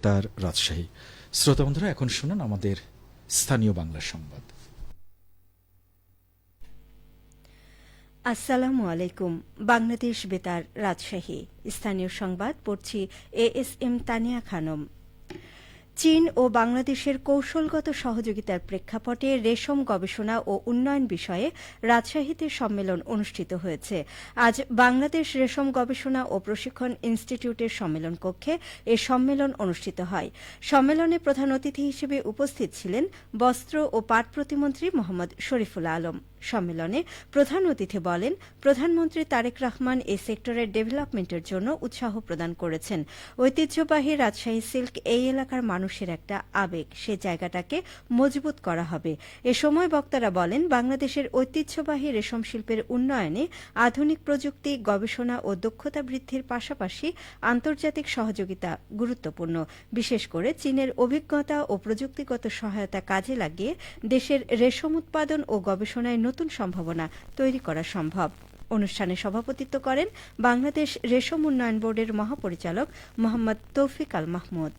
বেতার, রাজশাহী। শ্রোতা বন্ধুরা, এখন শুনুন আমাদের স্থানীয় বাংলা সংবাদ। আসসালামু আলাইকুম। বাংলাদেশ বেতার, রাজশাহী। স্থানীয় সংবাদ পড়ছি ASM তানিয়া খানম। চীন ও বাংলাদেশের কৌশলগত সহযোগিতার প্রেক্ষাপটে রেশম গবেষণা ও উন্নয়ন বিষয়ে রাজশাহীতে সম্মেলন অনুষ্ঠিত হয়েছে। আজ বাংলাদেশ রেশম গবেষণা ও প্রশিক্ষণ ইনস্টিটিউটের সম্মেলন কক্ষে এ সম্মেলন অনুষ্ঠিত হয়। সম্মেলনে প্রধান অতিথি হিসেবে উপস্থিত ছিলেন বস্ত্র ও পাট প্রতিমন্ত্রী মোহাম্মদ শরীফুল আলম। সম্মেলনে প্রধান অতিথি বলেন, প্রধানমন্ত্রী তারেক রহমান এই সেক্টরের ডেভেলপমেন্টের জন্য উৎসাহ প্রদান করেছেন। ঐতিহ্যবাহী রাজশাহী সিল্ক এই এলাকার মানুষের একটা আবেগ, সে জায়গাটাকে মজবুত করা হবে। এ সময় বক্তারা বলেন, বাংলাদেশের ঐতিহ্যবাহী রেশম শিল্পের উন্নয়নে আধুনিক প্রযুক্তি, গবেষণা ও দক্ষতা বৃদ্ধির পাশাপাশি আন্তর্জাতিক সহযোগিতা গুরুত্বপূর্ণ। বিশেষ করে চীনের অভিজ্ঞতা ও প্রযুক্তিগত সহায়তা কাজে লাগিয়ে দেশের রেশম উৎপাদন ও গবেষণায় নতুন সম্ভাবনা তৈরি করা সম্ভব। অনুষ্ঠানে সভাপতিত্ব করেন বাংলাদেশ রেশম উন্নয়ন বোর্ডের মহাপরিচালক মোহাম্মদ তৌফিক আল মাহমুদ।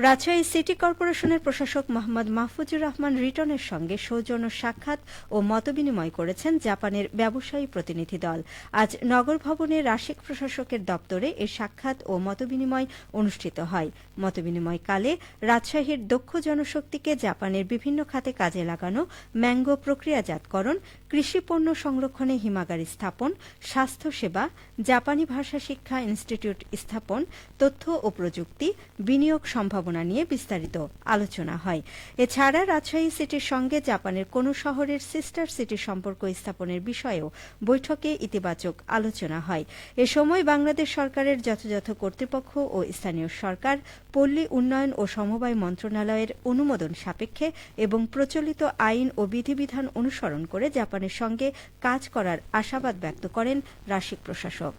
রাজশাহী সিটি কর্পোরেশনের প্রশাসক মোহাম্মদ মাহফুজুর রহমান রিটনের সঙ্গে সৌজন্য সাক্ষাৎ ও মতবিনিময় করেছেন জাপানের ব্যবসায়ী প্রতিনিধি দল। আজ নগর ভবনে রাশিক প্রশাসকের দপ্তরে এ সাক্ষাৎ ও মতবিনিময় অনুষ্ঠিত হয়। মতবিনিময়কালে রাজশাহীর দক্ষ জনশক্তিকে জাপানের বিভিন্ন খাতে কাজে লাগানো, ম্যাঙ্গো প্রক্রিয়াজাতকরণ, কৃষিপণ্য সংরক্ষণে হিমাগার স্থাপন, স্বাস্থ্যসেবা, জাপানি ভাষা শিক্ষা ইনস্টিটিউট স্থাপন, তথ্য ও প্রযুক্তি, বিনিয়োগ সম্ভাবনা নিয়ে বিস্তারিত আলোচনা হয়। এছাড়া রাজশাহী সিটির সঙ্গে জাপানের কোন শহরের সিস্টার সিটি সম্পর্ক স্থাপনের বিষয়েও বৈঠকে ইতিবাচক আলোচনা হয়। এ সময় বাংলাদেশ সরকারের যথাযথ কর্তৃপক্ষ ও স্থানীয় সরকার, পল্লী উন্নয়ন ও সমবায় মন্ত্রণালয়ের অনুমোদন সাপেক্ষে এবং প্রচলিত আইন ও বিধিবিধান অনুসরণ করে জাপানের সঙ্গে কাজ করার আশাবাদ ব্যক্ত করেন রাশিক প্রশাসক।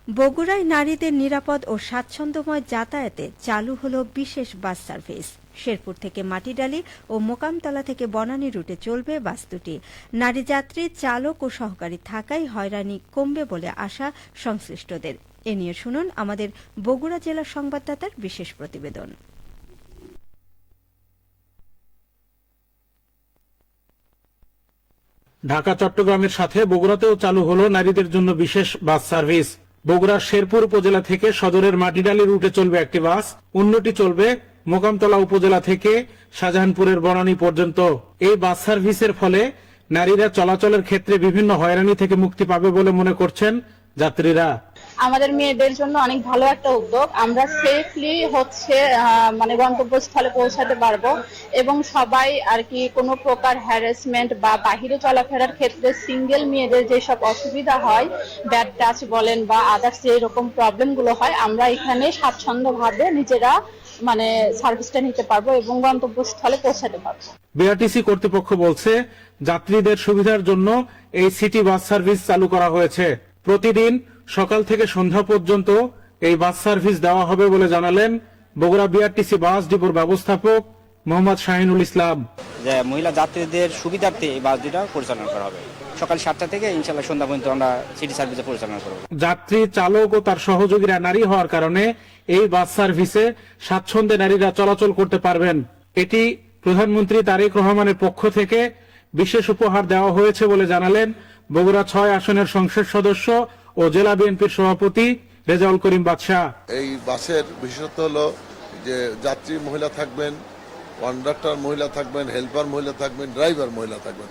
বগুড়ায় নারীদের নিরাপদ ও স্বাচ্ছন্দ্যময় যাতায়াতে চালু হল বিশেষ বাস সার্ভিস। শেরপুর থেকে মাটিডালি ও মোকামতলা থেকে বনানী রুটে চলবে বাস দুটি। নারী যাত্রী, চালক ও সহকারী থাকায় হয়রানি কমবে বলে আশা সংশ্লিষ্টদের। এ নিয়ে শুনুন আমাদের বগুড়া জেলা সংবাদদাতার বিশেষ প্রতিবেদন। ঢাকা চট্টগ্রামের সাথে বগুড়াতেও চালু হলো নারীদের জন্য বিশেষ বাস সার্ভিস। বগুড়ার শেরপুর উপজেলা থেকে সদরের মাটিডালি রুটে চলবে একটি বাস, অন্যটি চলবে মোকামতলা উপজেলা থেকে শাহজাহানপুরের বনানী পর্যন্ত। এই বাস সার্ভিসের ফলে নারীরা চলাচলের ক্ষেত্রে বিভিন্ন হয়রানি থেকে মুক্তি পাবে বলে মনে করছেন যাত্রীরা। আমাদের মেয়েদের জন্য অনেক ভালো একটা উদ্যোগ। আমরা সেফলি মানে গন্তব্যস্থলে পৌঁছাতে পারবো এবং সবাই আর কি কোনো প্রকার হ্যারাসমেন্ট বা বাহিরে চলাফেরার ক্ষেত্রে সিঙ্গেল মেয়েদের যেসব অসুবিধা হয়, ব্যাড টাচ বলেন বা আদার্স যে রকম প্রবলেম গুলো হয়, আমরা এখানে স্বাচ্ছন্দ্যভাবে নিজেরা মানে সার্ভিসটা নিতে পারবো এবং গন্তব্যস্থলে পৌঁছাতে পারবো। বিআরটিসি কর্তৃপক্ষ বলছে, যাত্রীদের সুবিধার জন্য এই সিটি বাস সার্ভিস চালু করা হয়েছে। প্রতিদিন সকাল থেকে সন্ধ্যা পর্যন্ত এই বাস সার্ভিস দেওয়া হবে বলে জানালেন বগুড়া বিআরটিসি বাস ডিপোর ব্যবস্থাপক মোহাম্মদ শাহিনুল ইসলাম। যে মহিলা যাত্রীদের সুবিধার্থে এই বাস দুটা পরিচালনা করা হবে। সকাল 7টা থেকে ইনশাআল্লাহ সন্ধ্যা পর্যন্ত আমরা সিটি সার্ভিসে পরিচালনা করব। যাত্রী, চালক ও তার সহযোগীরা নারী হওয়ার কারণে এই বাস সার্ভিসে স্বাচ্ছন্দ্যে নারীরা চলাচল করতে পারবেন। এটি প্রধানমন্ত্রী তারেক রহমানের পক্ষ থেকে বিশেষ উপহার দেওয়া হয়েছে বলে জানালেন বগুড়া 6 আসনের সংসদ সদস্য ও জেলা বিএনপির সভাপতি রেজাউল করিম বাদশাহ। এই বাসের বিশেষত্ব হলো যে যাত্রী মহিলা থাকবেন, কন্ডাক্টর মহিলা থাকবেন, হেল্পার মহিলা থাকবেন, ড্রাইভার মহিলা থাকবেন।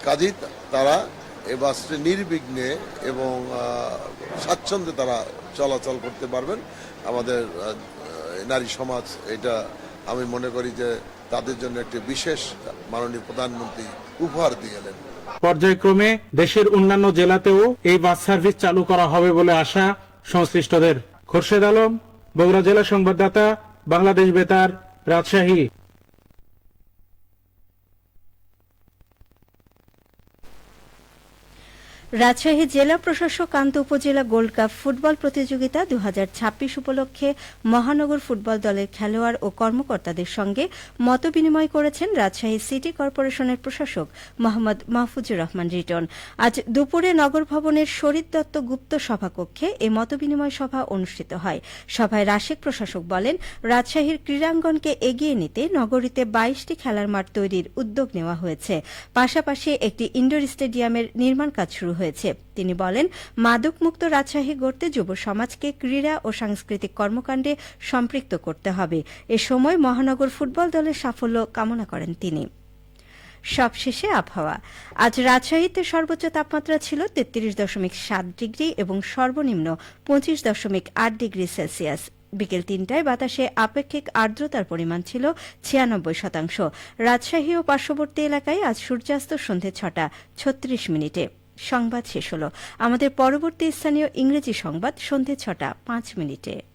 কাজেই তারা এই বাসটি নির্বিঘ্নে এবং স্বাচ্ছন্দ্যে তারা চলাচল করতে পারবেন। আমাদের নারী সমাজ এটা আমি মনে করি যে তাদের জন্য একটি বিশেষ মাননীয় প্রধানমন্ত্রী উপহার দিয়ে গেলেন। পর্যায়ক্রমে দেশের অন্যান্য জেলাতেও এই বাস সার্ভিস চালু করা হবে বলে আশা সংশ্লিষ্টদের। খোরশেদ আলম, বগুড়া জেলা সংবাদদাতা, বাংলাদেশ বেতার, রাজশাহী। রাজশাহী জেলা প্রশাসক কান্ত উপজেলা গোল্ড কাপ ফুটবল প্রতিযোগিতা 2026 উপলক্ষে মহানগর ফুটবল দলের খেলোয়াড় ও কর্মকর্তাদের সঙ্গে মতবিনিময় করেছেন রাজশাহী সিটি কর্পোরেশনের প্রশাসক মোহাম্মদ মাহফুজুর রহমান রিটন। আজ দুপুরে নগর ভবনের শরীর দত্ত গুপ্ত সভাকক্ষে এই মতবিনিময় সভা অনুষ্ঠিত হয়। সভায় রাশেক প্রশাসক বলেন, রাজশাহীর ক্রীড়াঙ্গনকে এগিয়ে নিতে নগরীতে 22টি খেলার মাঠ তৈরির উদ্যোগ নেওয়া হয়েছে। পাশাপাশি একটি ইনডোর স্টেডিয়ামের নির্মাণ কাজ শুরু হয়েছে। তিনি বলেন, মাদকমুক্ত রাজশাহী গড়তে যুব সমাজকে ক্রীড়া ও সাংস্কৃতিক কর্মকাণ্ডে সম্পৃক্ত করতে হবে। এ সময় মহানগর ফুটবল দলের সাফল্য কামনা করেন তিনি। সবশেষে আবহাওয়া। আজ রাজশাহীতে সর্বোচ্চ তাপমাত্রা ছিল 33.7 ডিগ্রি এবং সর্বনিম্ন 25.8 ডিগ্রি সেলসিয়াস। বিকেল 3টায় বাতাসে আপেক্ষিক আর্দ্রতার পরিমাণ ছিল 96%। রাজশাহী ও পার্শ্ববর্তী এলাকায় আজ সূর্যাস্ত সন্ধে 6:36। সংবাদ শেষ হল। আমাদের পরবর্তী স্থানীয় ইংরেজি সংবাদ সন্ধে 6:05।